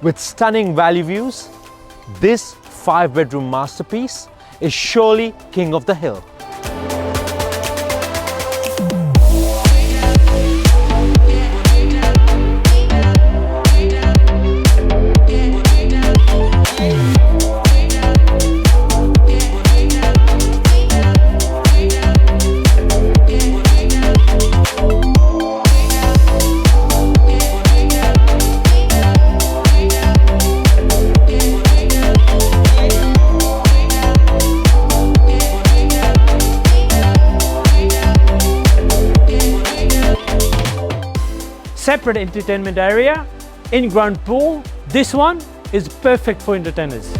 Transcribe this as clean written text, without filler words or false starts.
With stunning valley views, this 5-bedroom masterpiece is surely king of the hill. Separate entertainment area, in-ground pool. This one is perfect for entertainers.